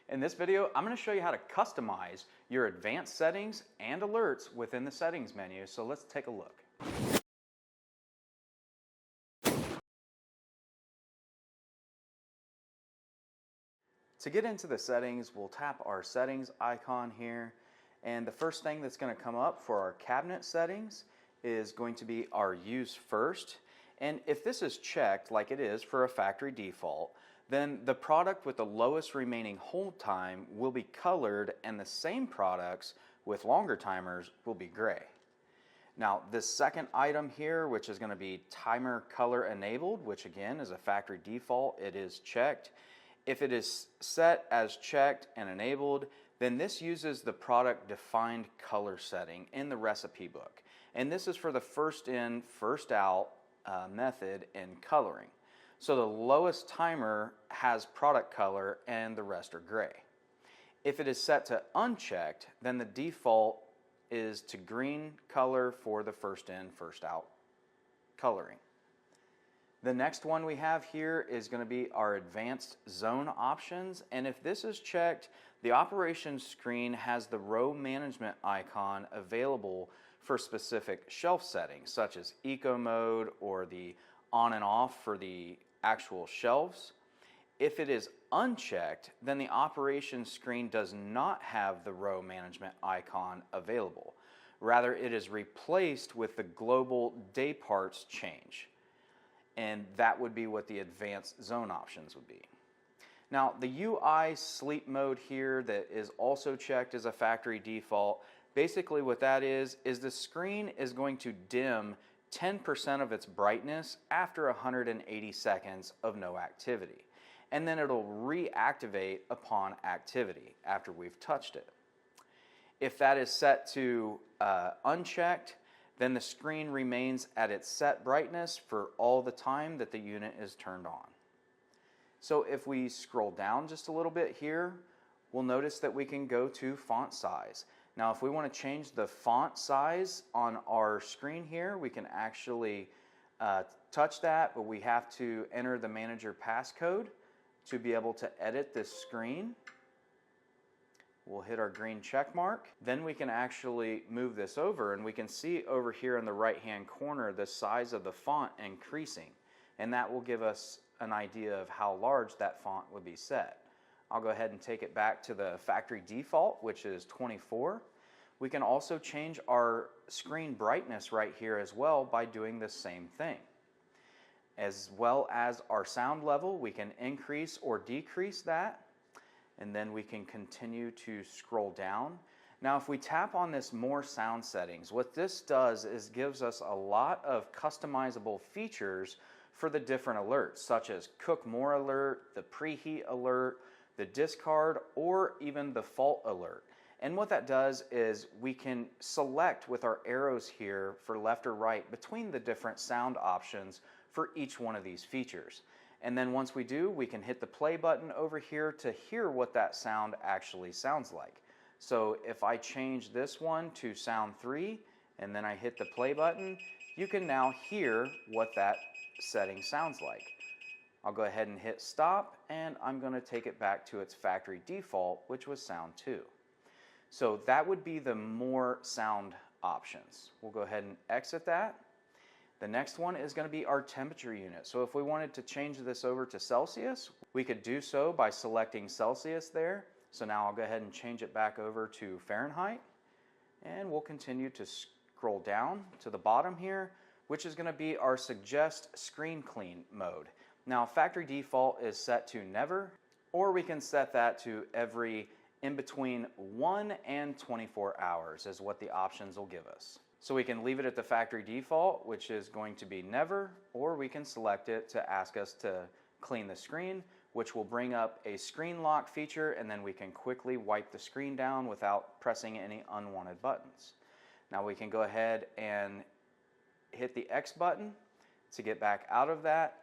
In this video, I'm going to show you how to customize your advanced settings and alerts within the settings menu, so let's take a look. To get into the settings, we'll tap our settings icon here, and the first thing that's going to come up for our cabinet settings is going to be our use first. And if this is checked like it is for a factory default, then the product with the lowest remaining hold time will be colored, and the same products with longer timers will be gray. Now, this second item here, which is going to be timer color enabled, which again is a factory default, it is checked. If it is set as checked and enabled, then this uses the product defined color setting in the recipe book. And this is for the first in, first out method in coloring. So the lowest timer has product color and the rest are gray. If it is set to unchecked, then the default is to green color for the first in, first out coloring. The next one we have here is going to be our advanced zone options, and if this is checked, the operations screen has the row management icon available for specific shelf settings such as eco mode or the on and off for the actual shelves. If it is unchecked, then the operations screen does not have the row management icon available. Rather, it is replaced with the global day parts change. And that would be what the advanced zone options would be. Now, the UI sleep mode here that is also checked as a factory default, basically what that is the screen is going to dim 10% of its brightness after 180 seconds of no activity. And then it'll reactivate upon activity after we've touched it. If that is set to unchecked, then the screen remains at its set brightness for all the time that the unit is turned on. So if we scroll down just a little bit here, we'll notice that we can go to font size. Now if we want to change the font size on our screen here, we can actually touch that, but we have to enter the manager passcode to be able to edit this screen. We'll hit our green check mark. Then we can actually move this over, and we can see over here in the right hand corner the size of the font increasing, and that will give us an idea of how large that font would be set. I'll go ahead and take it back to the factory default, which is 24. We can also change our screen brightness right here as well by doing the same thing. As well as our sound level, we can increase or decrease that. And then we can continue to scroll down. Now if we tap on this more sound settings, what this does is gives us a lot of customizable features for the different alerts, such as cook more alert, the preheat alert, the discard, or even the fault alert. And what that does is we can select with our arrows here for left or right between the different sound options for each one of these features. And then once we do, we can hit the play button over here to hear what that sound actually sounds like. So if I change this one to sound 3 and then I hit the play button, you can now hear what that setting sounds like. I'll go ahead and hit stop, and I'm going to take it back to its factory default, which was sound 2. So that would be the more sound options. We'll go ahead and exit that. The next one is going to be our temperature unit. So if we wanted to change this over to Celsius, we could do so by selecting Celsius there. So now I'll go ahead and change it back over to Fahrenheit. And we'll continue to scroll down to the bottom here, which is going to be our suggest screen clean mode. Now factory default is set to never, or we can set that to every in between 1 and 24 hours is what the options will give us. So we can leave it at the factory default, which is going to be never, or we can select it to ask us to clean the screen, which will bring up a screen lock feature, and then we can quickly wipe the screen down without pressing any unwanted buttons. Now we can go ahead and hit the X button to get back out of that,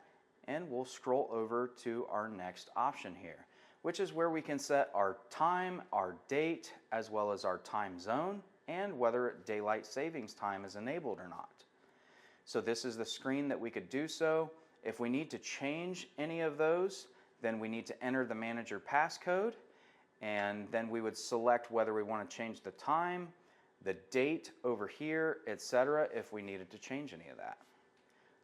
and we'll scroll over to our next option here, which is where we can set our time, our date, as well as our time zone, and whether daylight savings time is enabled or not. So this is the screen that we could do so. If we need to change any of those, then we need to enter the manager passcode, And then we would select whether we want to change the time, the date over here, etc., if we needed to change any of that.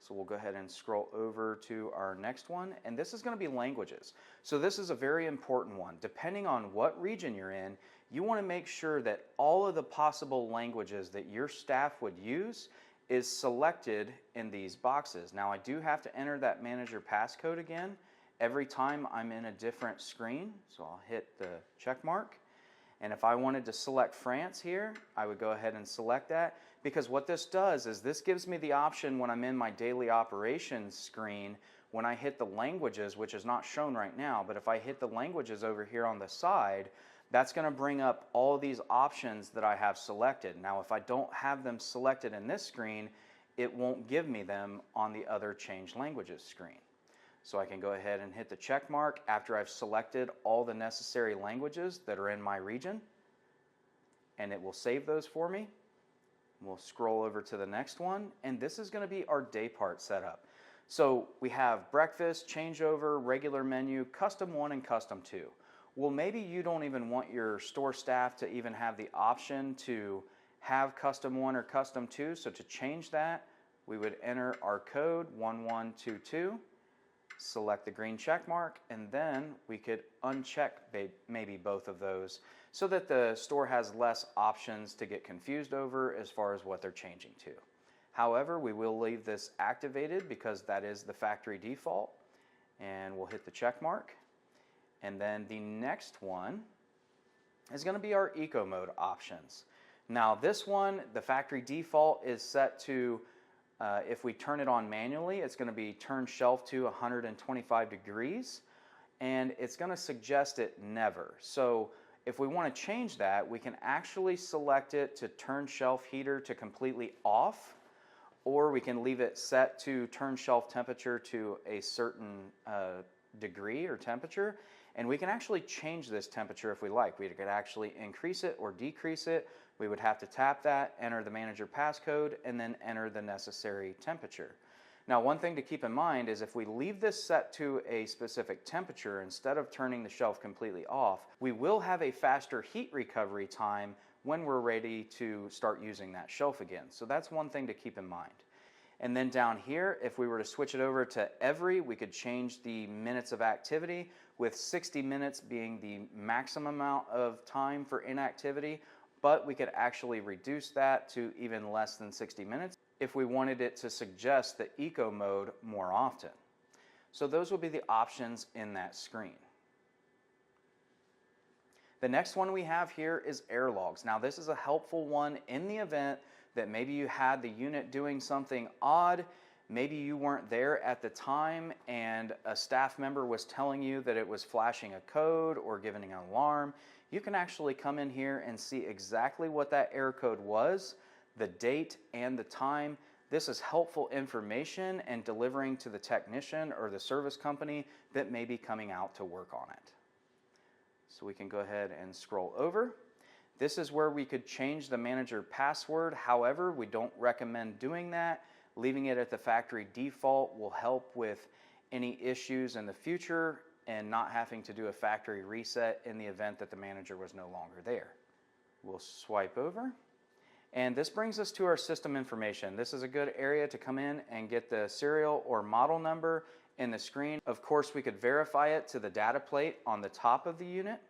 So we'll go ahead and scroll over to our next one, and this is going to be languages. So this is a very important one. Depending on what region you're in, you want to make sure that all of the possible languages that your staff would use is selected in these boxes. Now I do have to enter that manager passcode again every time I'm in a different screen, so I'll hit the check mark. And if I wanted to select France here, I would go ahead and select that, because what this does is this gives me the option when I'm in my daily operations screen, when I hit the languages, which is not shown right now, but if I hit the languages over here on the side, that's going to bring up all these options that I have selected. Now if I don't have them selected in this screen, it won't give me them on the other change languages screen. So I can go ahead and hit the check mark after I've selected all the necessary languages that are in my region, and it will save those for me. We'll scroll over to the next one, and this is going to be our day part setup. So we have breakfast, changeover, regular menu, custom 1 and custom 2. Well, maybe you don't even want your store staff to even have the option to have custom 1 or custom 2. So to change that, we would enter our code 1122, select the green check mark, and then we could uncheck maybe both of those so that the store has less options to get confused over as far as what they're changing to. However, we will leave this activated because that is the factory default, and we'll hit the check mark. And then the next one is going to be our eco mode options. Now this one, the factory default is set to, if we turn it on manually, it's going to be turn shelf to 125 degrees, and it's going to suggest it never. So if we want to change that, we can actually select it to turn shelf heater to completely off, or we can leave it set to turn shelf temperature to a certain degree or temperature, and we can actually change this temperature if we like. We could actually increase it or decrease it. We would have to tap that, enter the manager passcode, and then enter the necessary temperature. Now, one thing to keep in mind is if we leave this set to a specific temperature instead of turning the shelf completely off, we will have a faster heat recovery time when we're ready to start using that shelf again. So that's one thing to keep in mind. And then down here, if we were to switch it over to every, we could change the minutes of activity, with 60 minutes being the maximum amount of time for inactivity, but we could actually reduce that to even less than 60 minutes if we wanted it to suggest the eco mode more often. So those will be the options in that screen. The next one we have here is air logs. Now this is a helpful one in the event that maybe you had the unit doing something odd, maybe you weren't there at the time and a staff member was telling you that it was flashing a code or giving an alarm. You can actually come in here and see exactly what that error code was, the date and the time. This is helpful information and delivering to the technician or the service company that may be coming out to work on it. So we can go ahead and scroll over. This is where we could change the manager password. However, we don't recommend doing that. Leaving it at the factory default will help with any issues in the future and not having to do a factory reset in the event that the manager was no longer there. We'll swipe over. And this brings us to our system information. This is a good area to come in and get the serial or model number in the screen. Of course, we could verify it to the data plate on the top of the unit,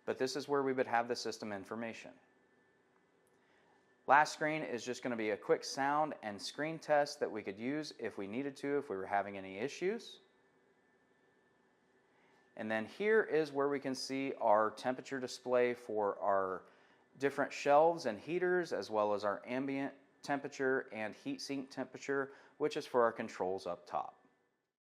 but this is where we would have the system information. Last screen is just going to be a quick sound and screen test that we could use if we needed to, if we were having any issues. And then here is where we can see our temperature display for our different shelves and heaters, as well as our ambient temperature and heat sink temperature, which is for our controls up top.